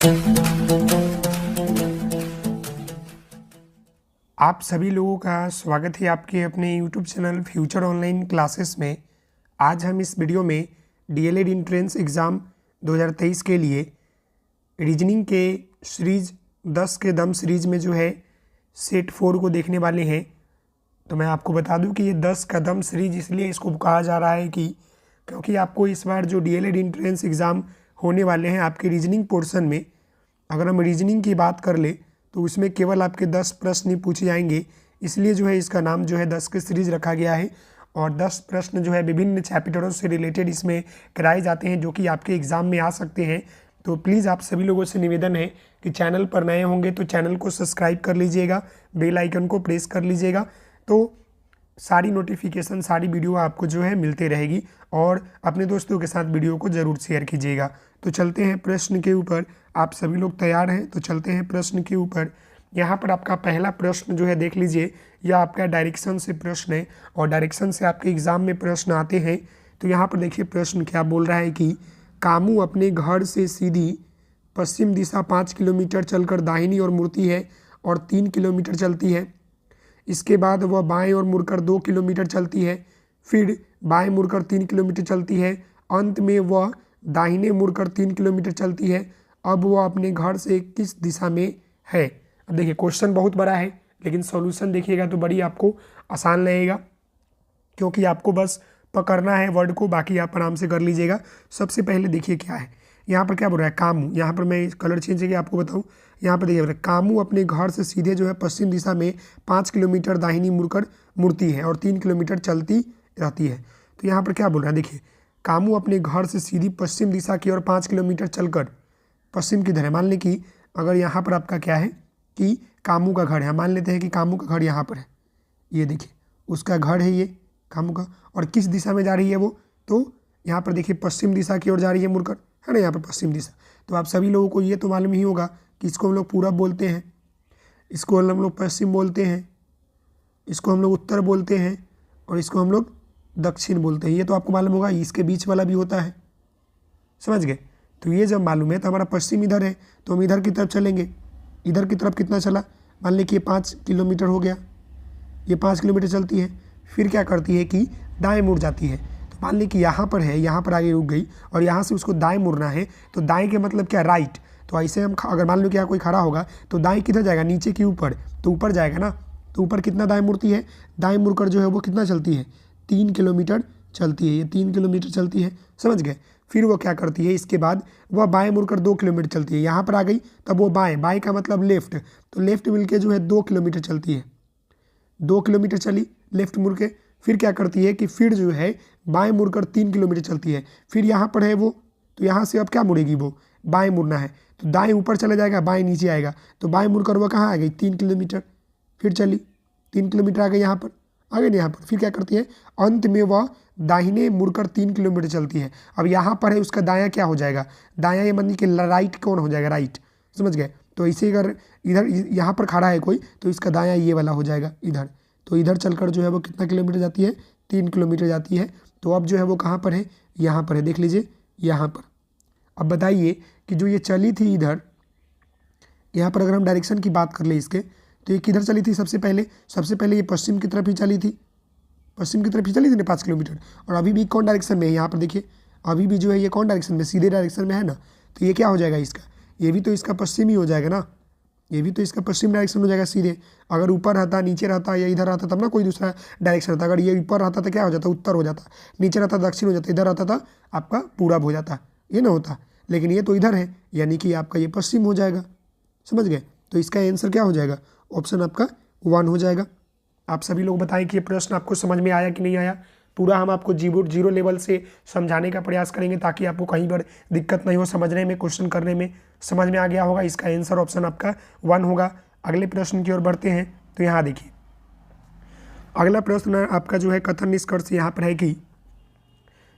आप सभी लोगों का स्वागत है आपके अपने YouTube channel future online classes में। आज हम इस वीडियो में DLED एंट्रेंस एग्ज़ाम 2023 के लिए रीजनिंग के सीरीज़ 10 के दम सीरीज़ में जो है सेट 4 को देखने वाले हैं। तो मैं आपको बता दूं कि ये 10 का दम सीरीज इसलिए इसको कहा जा रहा है कि क्योंकि आपको इस बार जो DLED एंट्रेंस एग्ज़ाम होने वाले हैं आपके रीजनिंग पोर्शन में, अगर हम रीजनिंग की बात कर ले तो उसमें केवल आपके 10 प्रश्न ही पूछे जाएंगे। इसलिए जो है इसका नाम जो है 10 की सीरीज रखा गया है और 10 प्रश्न जो है विभिन्न चैप्टरों से रिलेटेड इसमें कराए जाते हैं जो कि आपके एग्ज़ाम में आ सकते हैं। तो प्लीज़ आप सभी लोगों से निवेदन है कि चैनल पर नए होंगे तो चैनल को सब्सक्राइब कर लीजिएगा, बेल आइकन को प्रेस कर लीजिएगा, तो सारी नोटिफिकेशन सारी वीडियो आपको जो है मिलते रहेगी और अपने दोस्तों के साथ वीडियो को ज़रूर शेयर कीजिएगा। तो चलते हैं प्रश्न के ऊपर। आप सभी लोग तैयार हैं तो चलते हैं प्रश्न के ऊपर। यहाँ पर आपका पहला प्रश्न जो है देख लीजिए, यह आपका डायरेक्शन से प्रश्न है और डायरेक्शन से आपके एग्ज़ाम में प्रश्न आते हैं। तो यहाँ पर देखिए प्रश्न क्या बोल रहा है कि कामू अपने घर से सीधी पश्चिम दिशा 5 किलोमीटर चलकर दाहिनी ओर मुड़ती है और 3 किलोमीटर चलती है। इसके बाद वह बाएं ओर मुड़कर 2 किलोमीटर चलती है, फिर बाएं मुड़कर 3 किलोमीटर चलती है, अंत में वह दाहिने मुड़कर 3 किलोमीटर चलती है। अब वह अपने घर से किस दिशा में है? अब देखिए क्वेश्चन बहुत बड़ा है लेकिन सॉल्यूशन देखिएगा तो बड़ी आपको आसान लगेगा, क्योंकि आपको बस पकड़ना है वर्ड को, बाकी आप आराम से कर लीजिएगा। सबसे पहले देखिए क्या है, यहाँ पर क्या बोल रहा है कामू। यहाँ पर मैं कलर चेंज करके आपको बताऊँ। यहाँ पर देखिए कामू अपने घर से सीधे जो है पश्चिम दिशा में 5 किलोमीटर दाहिनी मुड़कर मुड़ती है और 3 किलोमीटर चलती रहती है। तो यहाँ पर क्या बोल रहा है, देखिए कामू अपने घर से सीधी पश्चिम दिशा की ओर 5 किलोमीटर चलकर पश्चिम की तरह, मान लें कि अगर यहाँ पर आपका क्या है कि कामू का घर है, मान लेते हैं कि कामू का घर यहाँ पर है, ये देखिए उसका घर है ये कामू का, और किस दिशा में जा रही है वो, तो यहाँ पर देखिए पश्चिम दिशा की ओर जा रही है मुड़कर, है ना, यहाँ पर पश्चिम दिशा। तो आप सभी लोगों को ये तो मालूम ही होगा कि इसको हम लोग पूरब बोलते हैं, इसको हम लोग पश्चिम बोलते हैं, इसको हम लोग उत्तर बोलते हैं और इसको हम लोग दक्षिण बोलते हैं। ये तो आपको मालूम होगा। इसके बीच वाला भी होता है, समझ गए। तो ये जब मालूम है तो हमारा पश्चिम इधर है तो हम इधर की तरफ चलेंगे। इधर की तरफ कितना चला, मान लीजिए ये 5 किलोमीटर हो गया, ये 5 किलोमीटर चलती है, फिर क्या करती है कि दाएं मुड़ जाती है। तो मान लीजिए कि यहाँ पर है, यहाँ पर आगे रुक गई और यहाँ से उसको दाएं मुड़ना है। तो दाएं के मतलब क्या, राइट। तो ऐसे हम अगर मान लो कि यहाँ कोई खड़ा होगा तो दाएं किधर जाएगा, नीचे के ऊपर, तो ऊपर जाएगा ना। तो ऊपर कितना दाएं मुड़ती है, दाएं मुड़कर जो है वो कितना चलती है, 3 किलोमीटर चलती है। ये 3 किलोमीटर चलती है, समझ गए। फिर वो क्या करती है, इसके बाद वह बाएं मुड़कर 2 किलोमीटर चलती है। यहाँ पर आ गई तब वो बाएं, बाएं का मतलब लेफ्ट, तो लेफ्ट मिलके जो है 2 किलोमीटर चलती है। 2 किलोमीटर चली लेफ्ट मुड़ के, फिर क्या करती है कि फिर जो है बाएं मुड़कर 3 किलोमीटर चलती है। फिर यहाँ पर है वो, तो यहाँ से अब क्या मुड़ेगी, वो बाएं मुड़ना है तो दाएं ऊपर चला जाएगा, बाएं नीचे आएगा। तो बाएं मुड़कर वह कहाँ आ गई, 3 किलोमीटर। फिर चली 3 किलोमीटर आ गई, यहाँ पर आ गई ना यहाँ पर। फिर क्या करती है, अंत में वह दाहिने मुड़कर 3 किलोमीटर चलती है। अब यहाँ पर है उसका दायां क्या हो जाएगा, दायां ये मान कि राइट कौन हो जाएगा, राइट, समझ गए। तो इसे अगर इधर यहाँ पर खड़ा है कोई तो इसका दायां ये वाला हो जाएगा इधर। तो इधर चलकर जो है वो कितना किलोमीटर जाती है, 3 किलोमीटर जाती है। तो अब जो है वो कहाँ पर है, यहाँ पर है, देख लीजिए यहाँ पर। अब बताइए कि जो ये चली थी इधर, यहाँ पर अगर हम डायरेक्शन की बात कर ले इसके, तो ये किधर चली थी, सबसे पहले ये पश्चिम की तरफ ही चली थी, पश्चिम की तरफ ही चली थी ना 5 किलोमीटर। और अभी भी कौन डायरेक्शन में है, यहाँ पर देखिए अभी भी जो है ये कौन डायरेक्शन में, सीधे डायरेक्शन में है ना। तो ये क्या हो जाएगा इसका, ये भी तो इसका पश्चिम ही हो जाएगा ना, ये भी तो इसका पश्चिम डायरेक्शन हो जाएगा सीधे। अगर ऊपर रहता, नीचे रहता या इधर रहता तब ना कोई दूसरा डायरेक्शन रहता। अगर ये ऊपर रहता तो क्या हो जाता, उत्तर हो जाता, नीचे रहता दक्षिण हो जाता, इधर रहता था आपका पूरब हो जाता, ये ना होता। लेकिन ये तो इधर है यानी कि आपका ये पश्चिम हो जाएगा, समझ गए। तो इसका आंसर क्या हो जाएगा, ऑप्शन आपका 1 हो जाएगा। आप सभी लोग बताएं कि ये प्रश्न आपको समझ में आया कि नहीं आया। पूरा हम आपको जीरो लेवल से समझाने का प्रयास करेंगे ताकि आपको कहीं पर दिक्कत नहीं हो समझने में, क्वेश्चन करने में। समझ में आ गया होगा, इसका आंसर ऑप्शन आपका 1 होगा। अगले प्रश्न की ओर बढ़ते हैं। तो यहाँ देखिए अगला प्रश्न आपका जो है कथन निष्कर्ष यहाँ पर है कि,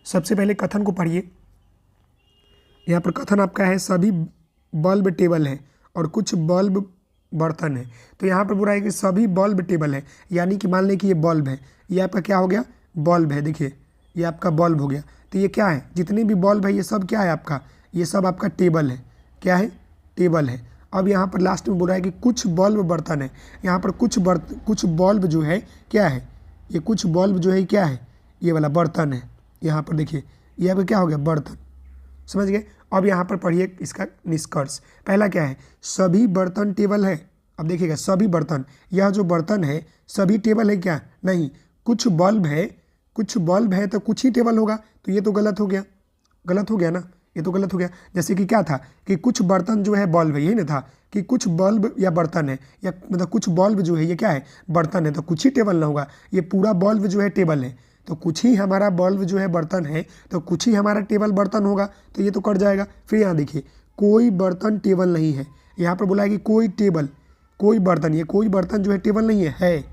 सबसे पहले कथन को पढ़िए। यहाँ पर कथन आपका है सभी बल्ब टेबल है और कुछ बल्ब बर्तन है। तो यहाँ पर बुरा है कि सभी बल्ब टेबल है, यानी कि मान लें कि ये बल्ब है, ये आपका क्या हो गया, बल्ब है। देखिए ये आपका बल्ब हो गया। तो ये क्या है, जितने भी बल्ब है ये सब क्या है आपका, ये सब आपका टेबल है। क्या है, टेबल है। अब यहाँ पर लास्ट में बोल रहा है कि कुछ बल्ब बर्तन है। यहाँ पर कुछ बल्ब जो है क्या है, ये कुछ बल्ब जो है क्या है, ये वाला बर्तन है। यहाँ पर देखिए यहाँ पर क्या हो गया, बर्तन, समझ गए। अब यहाँ पर पढ़िए इसका निष्कर्ष। पहला क्या है, सभी बर्तन टेबल है। अब देखिएगा सभी बर्तन, यह जो बर्तन है सभी टेबल है क्या, नहीं। कुछ बल्ब है, कुछ बल्ब है तो कुछ ही टेबल होगा, तो ये तो गलत हो गया, गलत हो गया ना, ये तो गलत हो गया। जैसे कि क्या था कि कुछ बर्तन जो है बल्ब है, यही ना था कि कुछ बल्ब या बर्तन है, या मतलब कुछ बल्ब जो है ये क्या है, बर्तन है, तो कुछ ही टेबल ना होगा। ये पूरा बल्ब जो है टेबल है, तो कुछ ही हमारा बल्ब जो है बर्तन है, तो कुछ ही हमारा टेबल बर्तन होगा, तो ये तो कट जाएगा। फिर यहाँ देखिए कोई बर्तन टेबल नहीं है। यहाँ पर बोला है कि कोई टेबल, कोई बर्तन, ये कोई बर्तन जो है टेबल नहीं है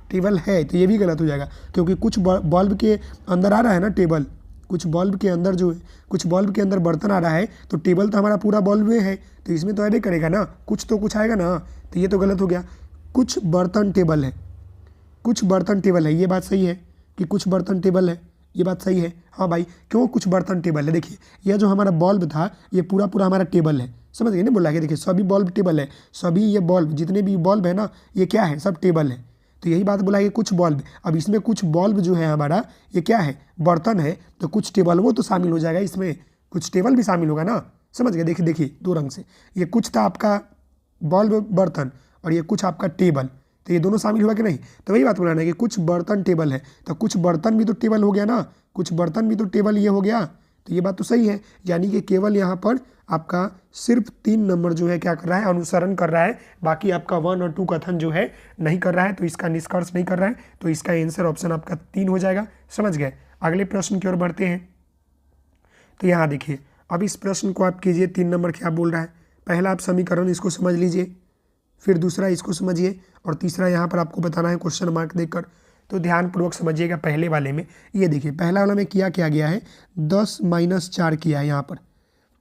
टेबल है, तो ये भी गलत हो जाएगा क्योंकि कुछ बल्ब के अंदर आ रहा है ना टेबल, कुछ बल्ब के अंदर जो है, कुछ बल्ब के अंदर बर्तन आ रहा है, तो टेबल तो हमारा पूरा बल्ब में है, तो इसमें तो ऐड करेगा ना, कुछ तो कुछ आएगा ना, तो ये तो गलत हो गया। कुछ बर्तन टेबल है, कुछ बर्तन टेबल है, ये बात सही है कि कुछ बर्तन टेबल है, ये बात सही है। हाँ भाई, क्यों कुछ बर्तन टेबल है, देखिए यह जो हमारा बल्ब था ये पूरा पूरा हमारा टेबल है, समझ गए ना। बोला कि देखिए सभी बल्ब टेबल है, सभी ये बल्ब जितने भी बल्ब है ना ये क्या है, सब टेबल है, तो यही बात बोला है कि कुछ बल्ब। अब इसमें कुछ बल्ब जो है हमारा ये क्या है, बर्तन है, तो कुछ टेबल वो तो शामिल हो जाएगा, इसमें कुछ टेबल भी शामिल होगा ना, समझ गए। देखिए देखिए दो रंग से, ये कुछ था आपका बल्ब बर्तन और ये कुछ आपका टेबल, तो ये दोनों शामिल हुआ कि नहीं। तो वही बात बोलाना है कि कुछ बर्तन टेबल है, तो कुछ बर्तन भी तो टेबल हो गया ना, कुछ बर्तन भी तो टेबल ये हो गया, तो ये बात तो सही है। यानी कि केवल यहाँ पर आपका सिर्फ 3 नंबर जो है क्या कर रहा है, अनुसरण कर रहा है, बाकी आपका 1 और 2 कथन जो है नहीं कर रहा है, तो इसका निष्कर्ष नहीं कर रहा है, तो इसका आंसर ऑप्शन आपका 3 हो जाएगा, समझ गए। अगले प्रश्न की ओर बढ़ते हैं। तो यहाँ देखिए अब इस प्रश्न को आप कीजिए, 3 नंबर क्या बोल रहा है। पहला आप समीकरण इसको समझ लीजिए, फिर दूसरा इसको समझिए, और तीसरा यहाँ पर आपको बताना है क्वेश्चन मार्क देकर। तो ध्यानपूर्वक समझिएगा। पहले वाले में ये देखिए, पहला वाला में क्या किया गया है, 10 - 4 किया है। यहाँ पर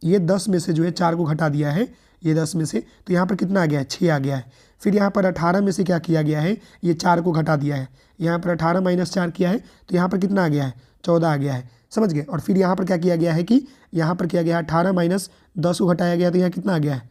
ये 10 में से जो है 4 को घटा दिया है, ये 10 में से, तो यहाँ पर कितना आ गया है, 6 आ गया है। फिर यहाँ पर 18 में से क्या किया गया है, ये 4 को घटा दिया है, यहाँ पर 18 - 4 किया है, तो यहाँ पर कितना आ गया है, 14 आ गया है, समझ गए। और फिर यहाँ पर क्या किया गया है कि यहाँ पर किया गया है 18 - 10 को घटाया गया, तो यहाँ कितना आ गया है,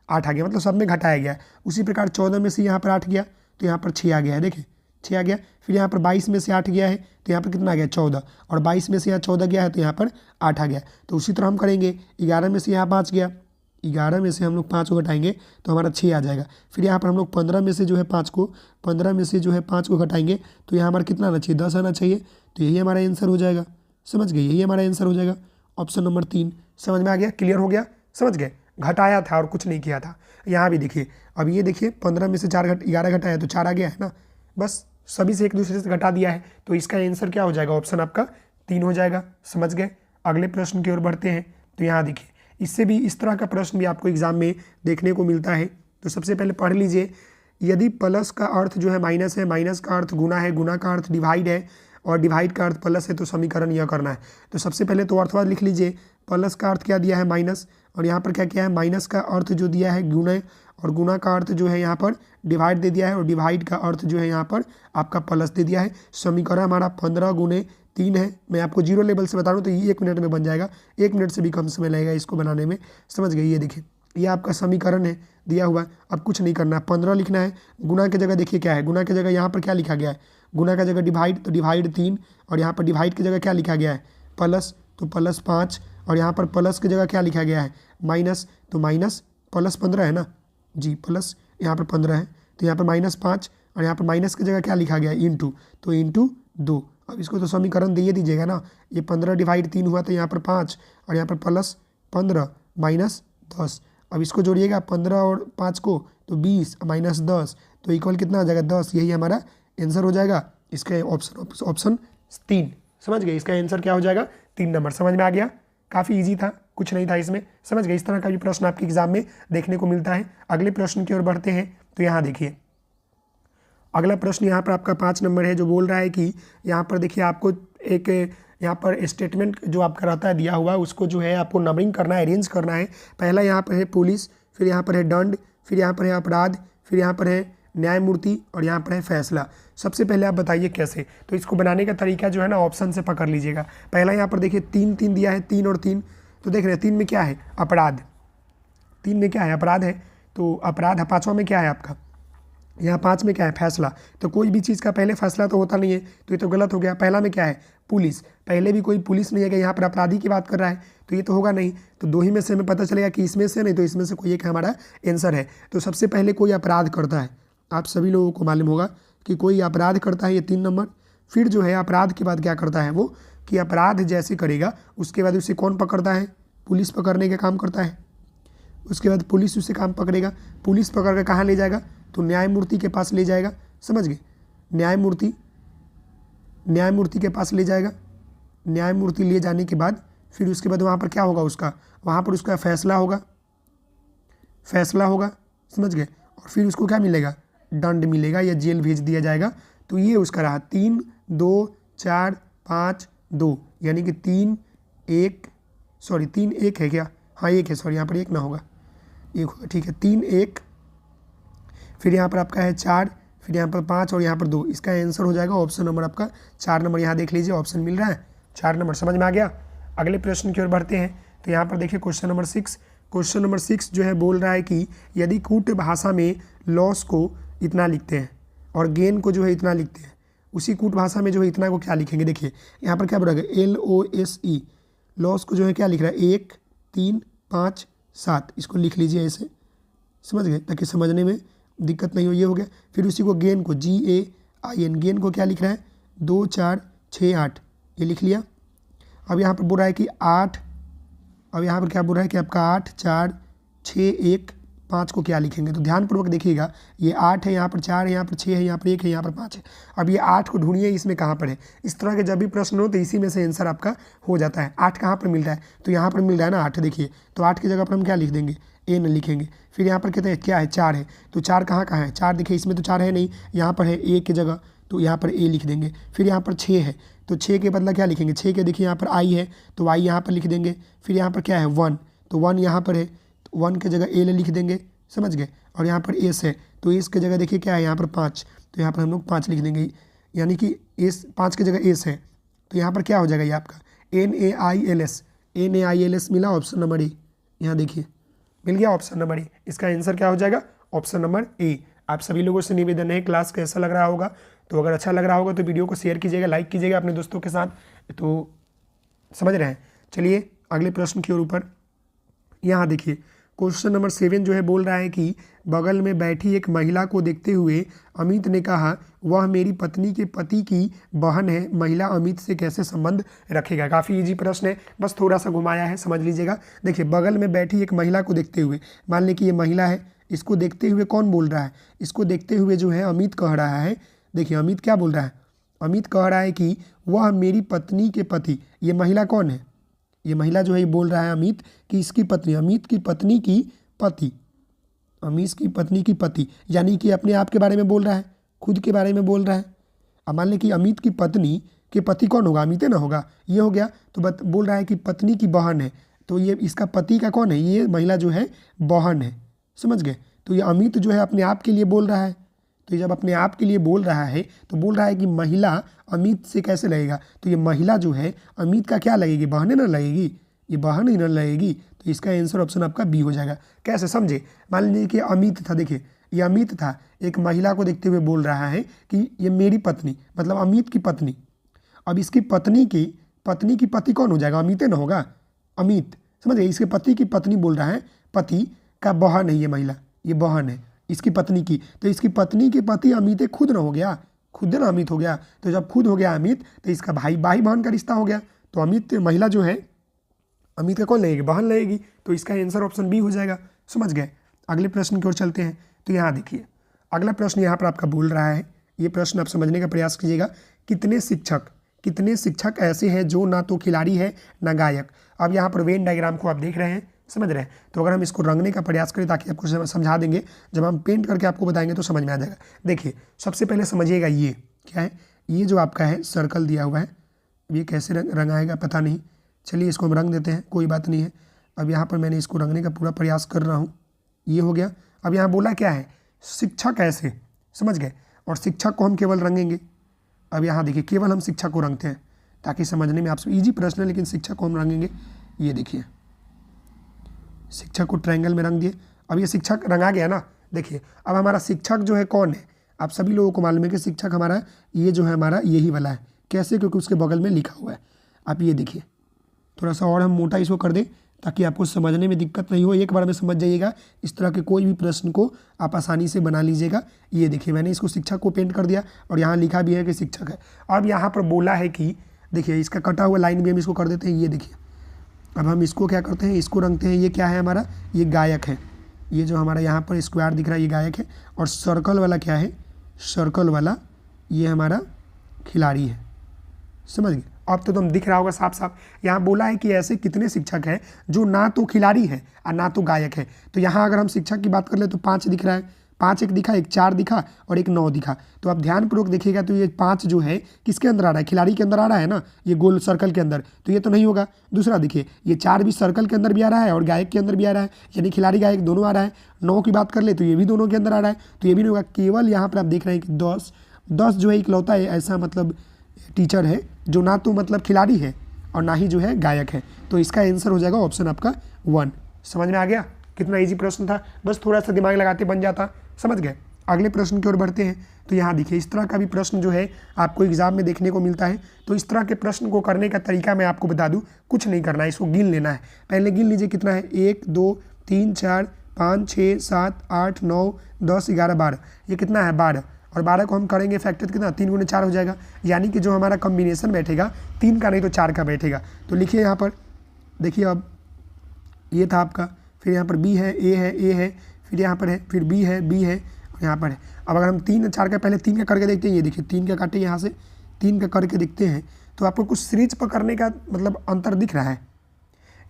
8 आ गया, मतलब सब में घटाया गया है। उसी प्रकार 14 में से यहाँ पर 8 गया, तो यहाँ पर 6 आ गया है, देखिए 6 आ गया। फिर यहाँ पर 22 में से 8 गया है, तो यहाँ पर कितना आ गया, 14, और 22 में से यहाँ 14 गया है, तो यहाँ पर 8 आ गया। तो उसी तरह हम करेंगे, 11 में से यहाँ 5 गया, 11 में से हम लोग 5 को घटाएंगे तो हमारा 6 आ जाएगा। फिर यहाँ पर हम लोग 15 में से जो है 5 को घटाएंगे, तो यहाँ हमारा कितना आना चाहिए, 10 आना चाहिए, तो यही हमारा आंसर हो जाएगा, समझ गए, यही हमारा आंसर हो जाएगा, ऑप्शन नंबर 3। समझ में आ गया, क्लियर हो गया, समझ गए। घटाया था और कुछ नहीं किया था। यहाँ भी देखिए, अब ये देखिए 15 में से 11 घटाया तो 4 आ गया है ना, बस सभी से एक दूसरे से घटा दिया है, तो इसका आंसर क्या हो जाएगा, ऑप्शन आपका 3 हो जाएगा, समझ गए। अगले प्रश्न की ओर बढ़ते हैं। तो यहाँ देखिए, इससे भी इस तरह का प्रश्न भी आपको एग्जाम में देखने को मिलता है। तो सबसे पहले पढ़ लीजिए, यदि प्लस का अर्थ जो है माइनस है, माइनस का अर्थ गुना है, गुना का अर्थ डिवाइड है, और डिवाइड का अर्थ प्लस है, तो समीकरण यह करना है। तो सबसे पहले तो अर्थवाद लिख लीजिए। प्लस का अर्थ क्या दिया है, माइनस, और यहाँ पर क्या किया है, माइनस का अर्थ जो दिया है गुना, और गुना का अर्थ जो है यहाँ पर डिवाइड दे दिया है, और डिवाइड का अर्थ जो है यहाँ पर आपका प्लस दे दिया है। समीकरण हमारा 15 × 3 है। मैं आपको 0 लेवल से बता रहा हूँ, तो ये 1 मिनट में बन जाएगा, 1 मिनट से भी कम समय लगेगा इसको बनाने में, समझ गए। ये देखिए, ये आपका समीकरण है दिया हुआ। अब कुछ नहीं करना है, 15 लिखना है। गुना की जगह देखिए क्या है, गुना की जगह यहाँ पर क्या लिखा गया है, गुना का जगह डिवाइड, तो डिवाइड 3, और यहाँ पर डिवाइड की जगह क्या लिखा गया है, प्लस, तो प्लस 5, और यहाँ पर प्लस की जगह क्या लिखा गया है, माइनस, तो माइनस, प्लस 15 है ना जी, प्लस यहाँ पर 15 है, तो यहाँ पर -5, और यहाँ पर माइनस की जगह क्या लिखा गया है, इंटू, तो इंटू 2। अब इसको तो समीकरण दे दीजिएगा ना, ये 15 / 3 हुआ, तो यहाँ पर 5, और यहाँ पर प्लस 15 -10। अब इसको जोड़िएगा 15 और 5 को, तो 20 -10, तो इक्वल कितना आ जाएगा, 10। यही हमारा आंसर हो जाएगा, इसका ऑप्शन 3, समझ गए। इसका आंसर क्या हो जाएगा, 3 नंबर। समझ में आ गया, काफ़ी इजी था, कुछ नहीं था इसमें, समझ गए। इस तरह का भी प्रश्न आपके एग्जाम में देखने को मिलता है। अगले प्रश्न की ओर बढ़ते हैं। तो यहाँ देखिए, अगला प्रश्न यहाँ पर आपका 5 नंबर है, जो बोल रहा है कि यहाँ पर देखिए आपको एक यहाँ पर स्टेटमेंट जो आपका रहता है दिया हुआ, उसको जो है आपको नंबरिंग करना है, अरेंज करना है। पहला यहाँ पर है पुलिस, फिर यहाँ पर है दंड, फिर यहाँ पर है अपराध, फिर यहाँ पर है न्यायमूर्ति, और यहाँ पर है फैसला। सबसे पहले आप बताइए कैसे। तो इसको बनाने का तरीका जो है ना, ऑप्शन से पकड़ लीजिएगा। पहला यहाँ पर देखिए 3 3 दिया है, 3 और 3, तो देख रहे हैं 3 में क्या है, अपराध, 3 में क्या है, अपराध है, तो अपराध। 5वां में क्या है आपका, यहाँ 5 में क्या है, फैसला। तो कोई भी चीज़ का पहले फैसला तो होता नहीं है, तो ये तो गलत हो गया। पहला में क्या है, पुलिस, पहले भी कोई पुलिस नहीं है कि यहाँ पर अपराधी की बात कर रहा है, तो ये तो होगा नहीं। तो 2 ही में से हमें पता चलेगा कि इसमें से नहीं तो इसमें से कोई एक हमारा आंसर है। तो सबसे पहले कोई अपराध करता है, आप सभी लोगों को मालूम होगा कि कोई अपराध करता है, ये 3 नंबर। फिर जो है अपराध के बाद क्या करता है वो, कि अपराध जैसे करेगा उसके बाद उसे कौन पकड़ता है, पुलिस पकड़ने का काम करता है। उसके बाद पुलिस उसे काम पकड़ेगा, पुलिस पकड़ कर कहाँ ले जाएगा, तो न्यायमूर्ति के पास ले जाएगा, समझ गए, न्यायमूर्ति के पास ले जाएगा। न्यायमूर्ति ले जाने के बाद फिर उसके बाद वहाँ पर क्या होगा, उसका वहाँ पर उसका फैसला होगा, समझ गए। और फिर उसको क्या मिलेगा, दंड मिलेगा या जेल भेज दिया जाएगा। तो ये उसका रहा 3 2 4 5 2, यानी कि 3 1 है क्या, हाँ 1 है, सॉरी यहाँ पर 1 ना होगा, 1 होगा, ठीक है। 3 1, फिर यहाँ पर आपका है 4, फिर यहाँ पर 5 और यहाँ पर 2, इसका आंसर हो जाएगा ऑप्शन नंबर आपका 4 नंबर। यहाँ देख लीजिए ऑप्शन मिल रहा है 4 नंबर, समझ में आ गया। अगले प्रश्न की ओर बढ़ते हैं। तो यहाँ पर देखिए क्वेश्चन नंबर 6 जो है बोल रहा है कि यदि कूट भाषा में लॉस को इतना लिखते हैं और गेन को जो है इतना लिखते हैं, उसी कूट भाषा में जो है इतना को क्या लिखेंगे। देखिए यहाँ पर क्या बोला गया, LOSE, लॉस को जो है क्या लिख रहा है, 1 3 5 7, इसको लिख लीजिए ऐसे, समझ गए, ताकि समझने में दिक्कत नहीं हो। ये हो गया। फिर उसी को गेन को GAIN, गेन को क्या लिख रहा है, 2 4 6 8, ये लिख लिया। अब यहाँ पर बोल रहा है कि 8, अब यहाँ पर क्या बोल रहा है कि आपका 8 4 6 1 5 को क्या लिखेंगे। तो ध्यानपूर्वक देखिएगा, ये 8 है, यहाँ पर 4 है, यहाँ पर 6 है, यहाँ पर 1 है, यहाँ पर 5 है। अब ये 8 को ढूंढिए, इसमें कहाँ पर है। इस तरह के जब भी प्रश्न हो तो इसी में से आंसर आपका हो जाता है। 8 कहाँ पर मिल रहा है, तो यहाँ पर मिल रहा है ना 8, देखिए। तो 8 की जगह पर हम क्या लिख देंगे, N लिखेंगे। फिर यहाँ पर कहते हैं क्या है, 4 है, तो 4 कहाँ है, 4 देखिए इसमें तो 4 है नहीं, यहाँ पर है A की जगह, तो यहाँ पर A लिख देंगे। फिर यहाँ पर 6 है, तो 6 के बदला क्या लिखेंगे, 6 के देखिए यहाँ पर I है, तो I यहाँ पर लिख देंगे। फिर यहाँ पर क्या है 1, तो 1 यहाँ पर है, तो 1 की जगह L लिख देंगे, समझ गए। और यहाँ पर S है, तो S की जगह देखिए क्या है, यहाँ पर 5, तो यहाँ पर हम लोग 5 लिख देंगे, यानी कि S 5 की जगह S है, तो यहाँ पर क्या हो जाएगा, ये आपका NAILS मिला, ऑप्शन नंबर ए। यहाँ देखिए मिल गया ऑप्शन नंबर ए, इसका आंसर क्या हो जाएगा, ऑप्शन नंबर ए। आप सभी लोगों से निवेदन है, क्लास कैसा लग रहा होगा, तो अगर अच्छा लग रहा होगा तो वीडियो को शेयर कीजिएगा, लाइक कीजिएगा अपने दोस्तों के साथ, तो समझ रहे हैं। चलिए अगले प्रश्न की ओर ऊपर, यहाँ देखिए क्वेश्चन नंबर 7 जो है बोल रहा है कि बगल में बैठी एक महिला को देखते हुए अमित ने कहा, वह मेरी पत्नी के पति की बहन है, महिला अमित से कैसे संबंध रखेगा। काफ़ी इजी प्रश्न है, बस थोड़ा सा घुमाया है, समझ लीजिएगा। देखिए बगल में बैठी एक महिला को देखते हुए, मान लें कि ये महिला है, इसको देखते हुए कौन बोल रहा है, इसको देखते हुए जो है अमित कह रहा है। देखिए अमित क्या बोल रहा है, अमित कह रहा है कि वह मेरी पत्नी के पति, ये महिला कौन है, ये महिला जो है ये बोल रहा है अमित कि इसकी पत्नी, अमित की पत्नी की पति, अमित की पत्नी की पति, यानी कि अपने आप के बारे में बोल रहा है, खुद के बारे में बोल रहा है। अब मान लें कि अमित की पत्नी के पति कौन होगा, अमित ना होगा, ये हो गया। तो बोल रहा है कि पत्नी की बहन है, तो ये इसका पति का कौन है, ये महिला जो है बहन है, समझ गए। तो ये अमित जो है अपने आप के लिए बोल रहा है, तो जब अपने आप के लिए बोल रहा है तो बोल रहा है कि महिला अमित से कैसे लगेगा, तो ये महिला जो है अमित का क्या लगेगी, बहन ना लगेगी, ये बहन ही ना लगेगी। तो इसका आंसर ऑप्शन आपका बी हो जाएगा। कैसे समझे, मान लीजिए कि अमित था, देखिए ये अमित था, एक महिला को देखते हुए बोल रहा है कि ये मेरी पत्नी, मतलब अमित की पत्नी। अब इसकी पत्नी की पति कौन हो जाएगा, अमित ना होगा, अमित, समझ गए। इसके पति की पत्नी बोल रहा है, पति का बहन है ये महिला, ये बहन है इसकी पत्नी की, तो इसकी पत्नी के पति अमित खुद ना हो गया, खुद ना अमित हो गया। तो जब खुद हो गया अमित, तो इसका भाई बहन का रिश्ता हो गया। तो अमित महिला जो है अमित का कौन लगेगी, बहन लगेगी। तो इसका आंसर ऑप्शन बी हो जाएगा, समझ गए। अगले प्रश्न की ओर चलते हैं। तो यहाँ देखिए अगला प्रश्न यहाँ पर आपका बोल रहा है, ये प्रश्न आप समझने का प्रयास कीजिएगा। कितने शिक्षक ऐसे हैं जो ना तो खिलाड़ी है ना गायक। अब यहाँ पर वेन डायग्राम को आप देख रहे हैं, समझ रहे हैं। तो अगर हम इसको रंगने का प्रयास करें ताकि आपको समझा देंगे, जब हम पेंट करके आपको बताएंगे तो समझ में आ जाएगा। देखिए सबसे पहले समझिएगा, ये क्या है, ये जो आपका है सर्कल दिया हुआ है, ये कैसे रंगाएगा पता नहीं, चलिए इसको हम रंग देते हैं, कोई बात नहीं है। अब यहाँ पर मैंने इसको रंगने का पूरा प्रयास कर रहा हूँ, ये हो गया। अब यहाँ बोला क्या है, शिक्षक ऐसे, समझ गए, और शिक्षक को हम केवल रंगेंगे। अब यहाँ देखिए केवल हम शिक्षक को रंगते हैं ताकि समझने में आपसे ईजी प्रश्न है, लेकिन शिक्षक को हम रंगेंगे। ये देखिए शिक्षक को ट्रायंगल में रंग दिए। अब ये शिक्षक रंगा गया ना। देखिए अब हमारा शिक्षक जो है कौन है, आप सभी लोगों को मालूम है कि शिक्षक हमारा ये जो है हमारा यही वाला है। कैसे? क्योंकि उसके बगल में लिखा हुआ है। आप ये देखिए, थोड़ा सा और हम मोटा इसको कर दें ताकि आपको समझने में दिक्कत नहीं हो, एक बार में समझ जाइएगा। इस तरह के कोई भी प्रश्न को आप आसानी से बना लीजिएगा। ये देखिए मैंने इसको शिक्षक को पेंट कर दिया और यहाँ लिखा भी है कि शिक्षक है। अब यहाँ पर बोला है कि देखिए इसका कटा हुआ लाइन भी हम इसको कर देते हैं। ये देखिए अब हम इसको क्या करते हैं, इसको रंगते हैं। ये क्या है हमारा, ये गायक है। ये जो हमारा यहाँ पर स्क्वायर दिख रहा है ये गायक है, और सर्कल वाला क्या है, सर्कल वाला ये हमारा खिलाड़ी है। समझ गए? अब तो तुम दिख रहा होगा साफ साफ। यहाँ बोला है कि ऐसे कितने शिक्षक हैं जो ना तो खिलाड़ी है और ना तो गायक है। तो यहाँ अगर हम शिक्षक की बात कर ले तो 5 दिख रहा है, 5 एक दिखा, एक 4 दिखा और एक 9 दिखा। तो आप ध्यानपूर्वक देखिएगा तो ये 5 जो है किसके अंदर आ रहा है, खिलाड़ी के अंदर आ रहा है ना, ये गोल सर्कल के अंदर। तो ये तो नहीं होगा। दूसरा देखिए ये 4 भी सर्कल के अंदर भी आ रहा है और गायक के अंदर भी आ रहा है, यानी खिलाड़ी गायक दोनों आ रहा है। 9 की बात कर ले तो ये भी दोनों के अंदर आ रहा है, तो ये भी नहीं होगा। केवल यहाँ पर आप देख रहे हैं कि 10 जो है इकलौता है ऐसा मतलब टीचर है जो ना तो मतलब खिलाड़ी है और ना ही जो है गायक है। तो इसका आंसर हो जाएगा ऑप्शन आपका 1। समझ में आ गया? कितना इजी प्रश्न था, बस थोड़ा सा दिमाग लगाते बन जाता। समझ गए? अगले प्रश्न की ओर बढ़ते हैं। तो यहाँ देखिए इस तरह का भी प्रश्न जो है आपको एग्जाम में देखने को मिलता है। तो इस तरह के प्रश्न को करने का तरीका मैं आपको बता दूँ, कुछ नहीं करना है, इसको गिन लेना है। पहले गिन लीजिए कितना है, 1 2 3 4 5 6 7 8 9 10 11 12। ये कितना है 12, और 12 को हम करेंगे फैक्टर कितना, 3 गुने 4 हो जाएगा। यानी कि जो हमारा कॉम्बिनेशन बैठेगा 3 का नहीं तो 4 का बैठेगा। तो लिखिए यहाँ पर, देखिए अब ये था आपका, फिर यहाँ पर बी है, ए है, ए है, फिर यहाँ पर है, फिर बी है, बी है और यहाँ पर है। अब अगर हम 3 4 का पहले 3 का करके देखते हैं, ये देखिए 3 का काटे यहाँ से, 3 का करके देखते हैं तो आपको कुछ सीरीज पकड़ने का मतलब अंतर दिख रहा है।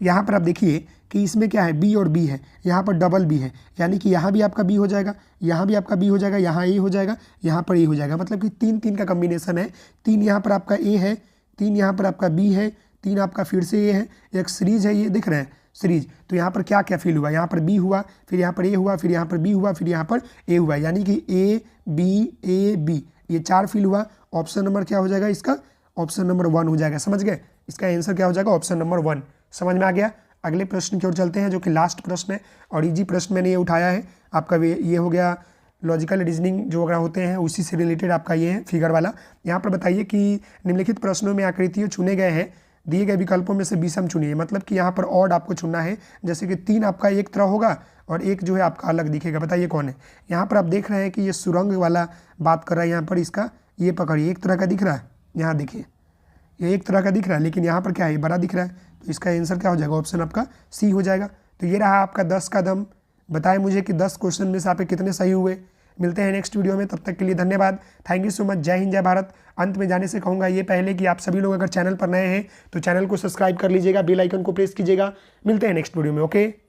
यहाँ पर आप देखिए कि इसमें क्या है, बी और बी है, यहाँ पर डबल बी है, यानी कि यहाँ भी आपका बी हो जाएगा, यहाँ भी आपका बी हो जाएगा, यहाँ ए हो जाएगा, यहाँ पर ए हो जाएगा। मतलब कि 3 3 का कॉम्बिनेशन है। 3 यहाँ पर आपका ए है, 3 यहाँ पर आपका बी है, 3 आपका फिर से ए है, एक सीरीज है, ये दिख रहा है सीरीज। तो यहाँ पर क्या क्या फील हुआ, यहाँ पर बी हुआ, फिर यहाँ पर ए हुआ, फिर यहाँ पर बी हुआ, फिर यहाँ पर ए हुआ, यानी कि ए बी ये 4 फील हुआ। ऑप्शन नंबर क्या हो जाएगा इसका, ऑप्शन नंबर 1 हो जाएगा। समझ गए? इसका आंसर क्या हो जाएगा, ऑप्शन नंबर 1। समझ में आ गया? अगले प्रश्न की ओर चलते हैं जो कि लास्ट प्रश्न है और इजी प्रश्न मैंने ये उठाया है आपका। ये हो गया लॉजिकल रीजनिंग जो अगर होते हैं उसी से रिलेटेड आपका ये है फिगर वाला। यहाँ पर बताइए कि निम्नलिखित प्रश्नों में आकृतियों चुने गए हैं, दिए गए विकल्पों में से विषम चुनिए। मतलब कि यहाँ पर ऑड आपको चुनना है, जैसे कि 3 आपका एक तरह होगा और एक जो है आपका अलग दिखेगा। बताइए कौन है? यहाँ पर आप देख रहे हैं कि ये सुरंग वाला बात कर रहा है। यहाँ पर इसका ये पकड़िए, एक तरह का दिख रहा है, यहाँ देखिए ये एक तरह का दिख रहा है, लेकिन यहाँ पर क्या है, बड़ा दिख रहा है। तो इसका आंसर क्या हो जाएगा, ऑप्शन आपका सी हो जाएगा। तो ये रहा आपका 10 का दम। बताएं मुझे कि 10 क्वेश्चन में से आपके कितने सही हुए। मिलते हैं नेक्स्ट वीडियो में, तब तक के लिए धन्यवाद। Thank you so much. जय हिंद, जय भारत। अंत में जाने से कहूँगा ये पहले कि आप सभी लोग अगर चैनल पर नए हैं तो चैनल को सब्सक्राइब कर लीजिएगा, बेल आइकन को प्रेस कीजिएगा। मिलते हैं नेक्स्ट वीडियो में। ओके।